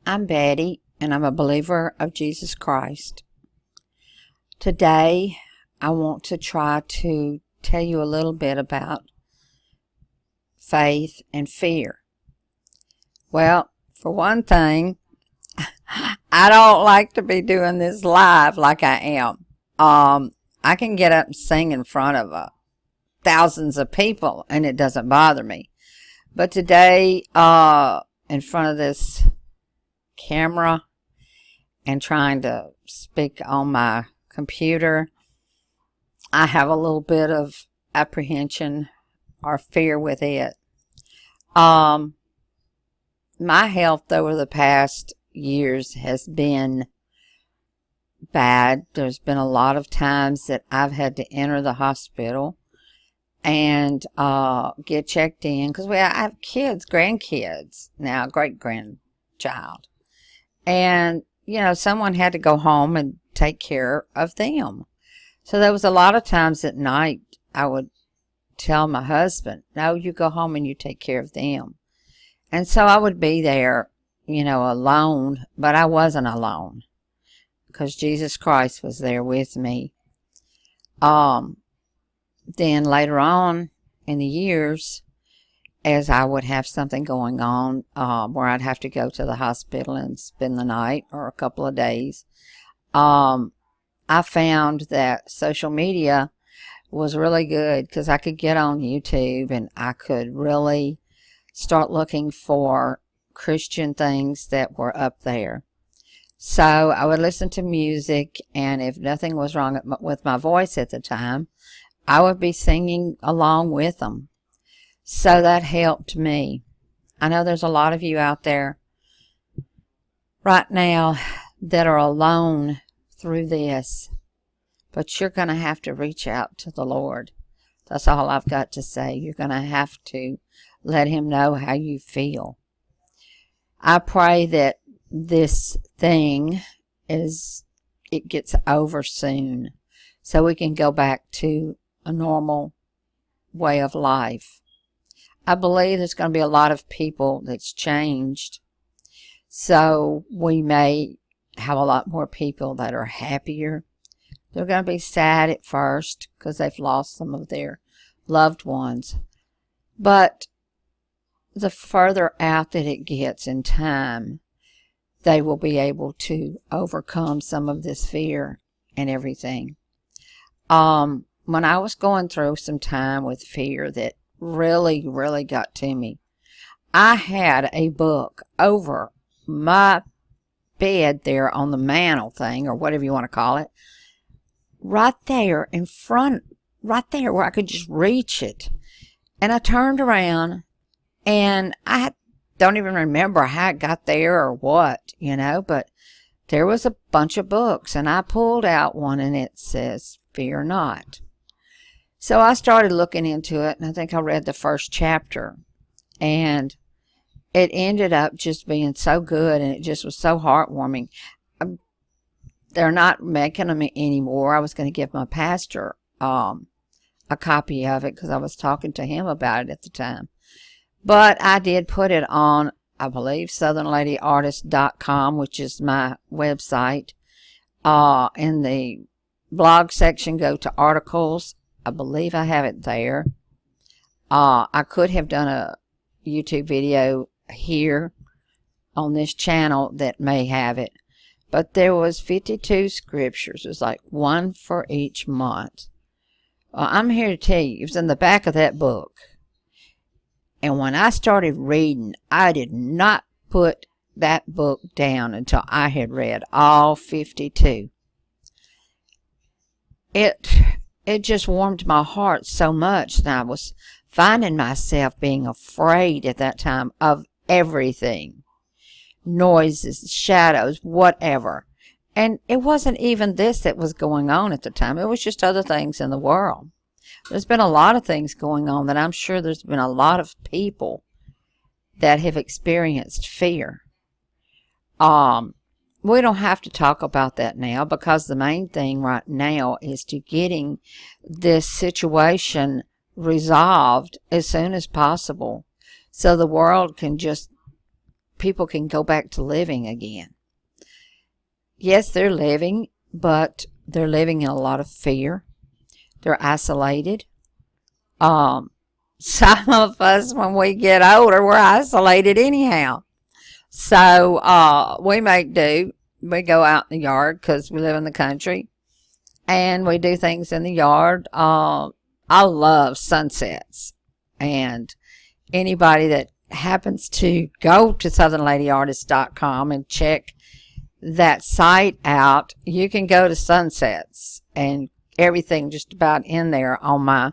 I'm Betty, and I'm a believer of Jesus Christ. Today, I want to try to tell you a little bit about faith and fear. Well, for one thing, I don't like to be doing this live like I am. I can get up and sing in front of thousands of people, and it doesn't bother me. But today, in front of this camera and trying to speak on my computer, I have a little bit of apprehension or fear with it. My health over the past years has been bad. There's been a lot of times that I've had to enter the hospital and get checked in because I have kids, grandkids now, great-grandchild. And, someone had to go home and take care of them. So there was a lot of times at night I would tell my husband, no, you go home and you take care of them. And so I would be there, alone, but I wasn't alone because Jesus Christ was there with me. Then later on in the years, as I would have something going on where I'd have to go to the hospital and spend the night or a couple of days, I found that social media was really good because I could get on YouTube and I could really start looking for Christian things that were up there. So I would listen to music, and if nothing was wrong with my voice at the time, I would be singing along with them. So that helped me. I know there's a lot of you out there right now that are alone through this, but you're going to have to reach out to the Lord. That's all I've got to say. You're going to have to let Him know how you feel. I pray that this thing it gets over soon so we can go back to a normal way of life. I believe there's going to be a lot of people that's changed. So we may have a lot more people that are happier. They're going to be sad at first because they've lost some of their loved ones. But the further out that it gets in time, they will be able to overcome some of this fear and everything. When I was going through some time with fear that really, really got to me, I had a book over my bed there on the mantle thing, or whatever you want to call it, right there in front, right there where I could just reach it. And I turned around, and I don't even remember how it got there or what, but there was a bunch of books, and I pulled out one, and it says, "Fear Not." So I started looking into it, and I think I read the first chapter, and it ended up just being so good, and it just was so heartwarming. They're not making them anymore. I was going to give my pastor a copy of it because I was talking to him about it at the time. But I did put it on, I believe, southernladyartist.com, which is my website. In the blog section, go to articles. I believe I have it there. I could have done a YouTube video here on this channel that may have it. But there was 52 scriptures. It was like one for each month. I'm here to tell you, it was in the back of that book. And when I started reading, I did not put that book down until I had read all 52. It just warmed my heart so much that I was finding myself being afraid at that time of everything. Noises, shadows, whatever. And it wasn't even this that was going on at the time. It was just other things in the world. There's been a lot of things going on that I'm sure there's been a lot of people that have experienced fear. We don't have to talk about that now because the main thing right now is to getting this situation resolved as soon as possible so the world can just people can go back to living again. Yes, they're living, but they're living in a lot of fear. They're isolated. Some of us, when we get older, we're isolated anyhow. So we make do. We go out in the yard because we live in the country, and we do things in the yard. I love sunsets, and anybody that happens to go to southernladyartist.com and check that site out, you can go to sunsets and everything just about in there on my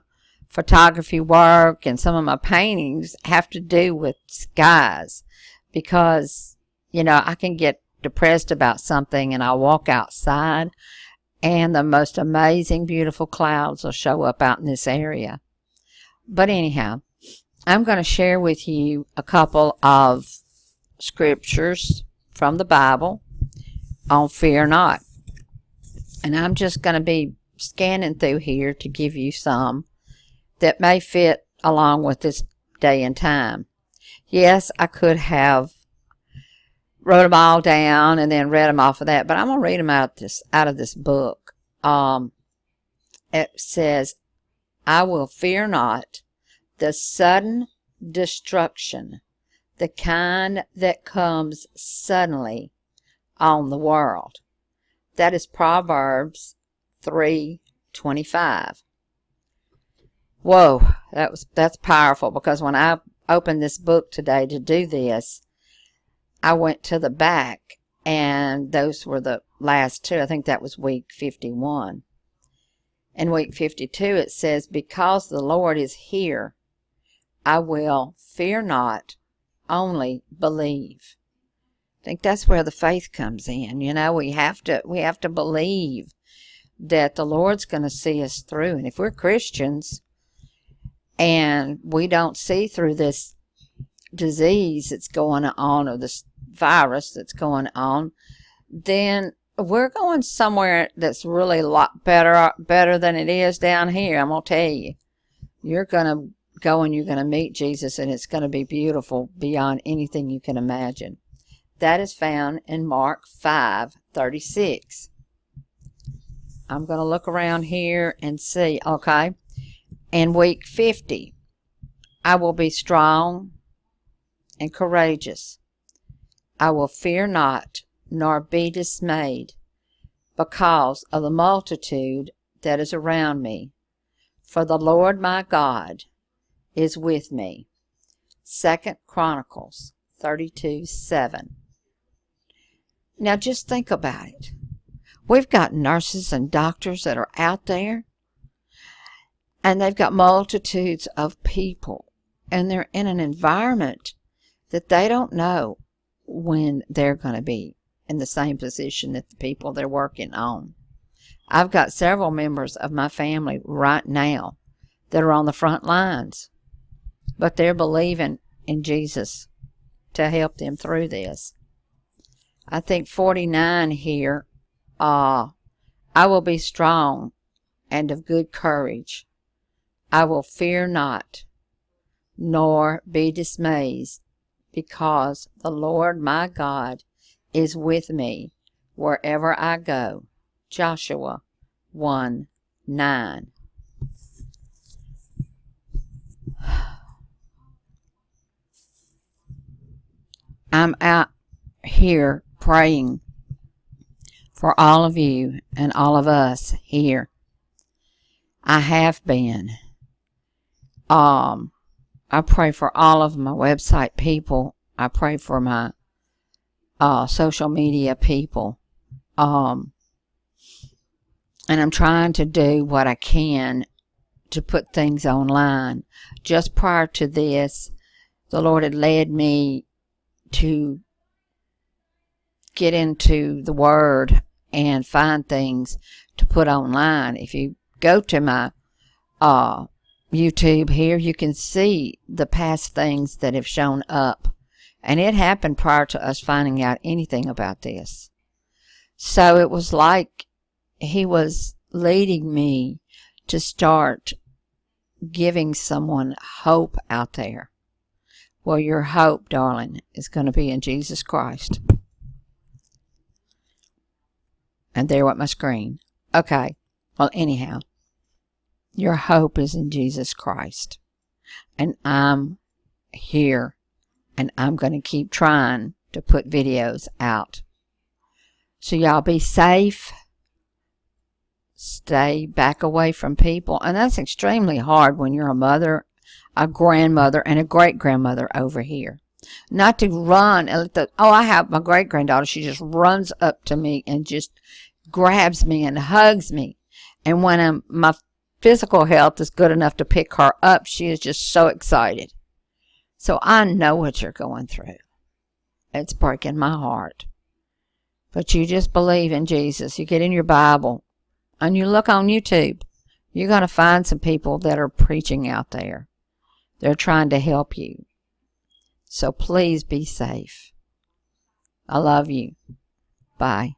photography work, and some of my paintings have to do with skies because, I can get depressed about something and I'll walk outside and the most amazing, beautiful clouds will show up out in this area. But anyhow, I'm going to share with you a couple of scriptures from the Bible on fear not. And I'm just going to be scanning through here to give you some that may fit along with this day and time. Yes, I could have wrote them all down and then read them off of that, but I'm going to read them out of this book. It says, I will fear not the sudden destruction, the kind that comes suddenly on the world. That is Proverbs 3:25. Whoa, that's powerful, because when I opened this book today to do this, I went to the back, and those were the last two. I think that was week 51. In week 52 it says, because the Lord is here, I will fear not, only believe. I think that's where the faith comes in. We have to believe that the Lord's going to see us through. And if we're Christians and we don't see through this disease that's going on, or this virus that's going on, then we're going somewhere that's really a lot better than it is down here. I'm going to tell you. You're going to go and you're going to meet Jesus, and it's going to be beautiful beyond anything you can imagine. That is found in Mark 5:36. I'm going to look around here and see, okay? In week 50, I will be strong and courageous. I will fear not, nor be dismayed, because of the multitude that is around me. For the Lord my God is with me. 2 Chronicles 32:7. Now just think about it. We've got nurses and doctors that are out there, and they've got multitudes of people, and they're in an environment that they don't know when they're going to be in the same position that the people they're working on. I've got several members of my family right now that are on the front lines, but they're believing in Jesus to help them through this. I think 49 here, I will be strong and of good courage. I will fear not, nor be dismayed, because the Lord my God is with me wherever I go. Joshua 1:9. I'm out here praying for all of you and all of us here. I have been. I pray for all of my website people. I pray for my social media people. And I'm trying to do what I can to put things online. Just prior to this, the Lord had led me to get into the Word and find things to put online. If you go to my YouTube here, you can see the past things that have shown up. And it happened prior to us finding out anything about this. So it was like He was leading me to start giving someone hope out there. Well, your hope, darling, is going to be in Jesus Christ. And there went my screen. Okay. Well, anyhow, your hope is in Jesus Christ. And I'm here. And I'm going to keep trying to put videos out. So y'all be safe. Stay back away from people. And that's extremely hard when you're a mother, a grandmother, and a great-grandmother over here. Not to run. I have my great-granddaughter. She just runs up to me and just grabs me and hugs me. And when my physical health is good enough to pick her up, she is just so excited. So I know what you're going through. It's breaking my heart. But you just believe in Jesus. You get in your Bible and you look on YouTube. You're going to find some people that are preaching out there. They're trying to help you. So please be safe. I love you. Bye.